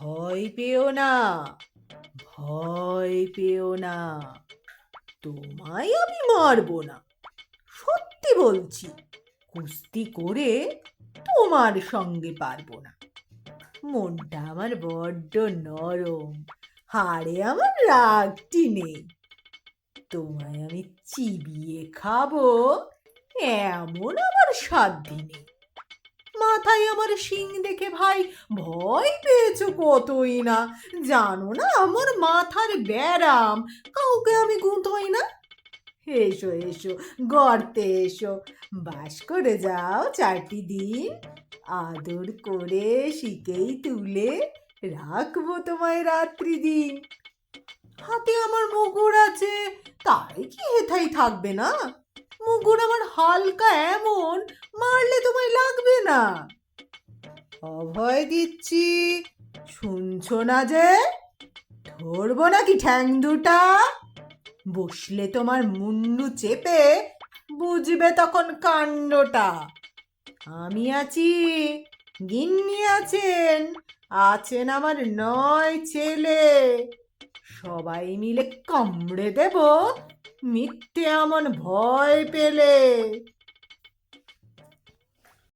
ভয় পেও না, ভয় পেও না, তোমায় আমি মারবো না। সত্যি বলছি, কুস্তি করে তোমার সঙ্গে পারবো না। মনটা আমার বড্ড নরম, হাড়ে আমার রাগটি নেই। তোমায় আমি চিবিয়ে খাবো এমন আমার সাধ্যি নেই। মাথায় আমার শিং দেখে ভাই ভয় পেয়েছো কতই না। জানো না আমার মাথার ব্যারাম, কাউকে আমি গুঁতোই না। এসো এসো, গর্তে এসো, বাস করে যাও 4টি দিন। আদর করে শিকেই তুলে রাখবো তোমায় রাত্রি দিন। হাতে আমার মুগুর আছে, তাই কি হেথাই থাকবে না? মুগুর আমার হালকা এমন, মারলে তোমায় লাগবে না। অভয় দিচ্ছি, শুনছো না যে? ধরবো নাকি ঠ্যাং দুটা? বসলে তোমার মুন্ডু চেপে বুঝবে তখন কাণ্ডটা। আমি আছি, গিন্নি আছেন, আছেন আমার 9 ছেলে। সবাই মিলে কামড়ে দেব মিথ্যে এমন ভয় পেলে।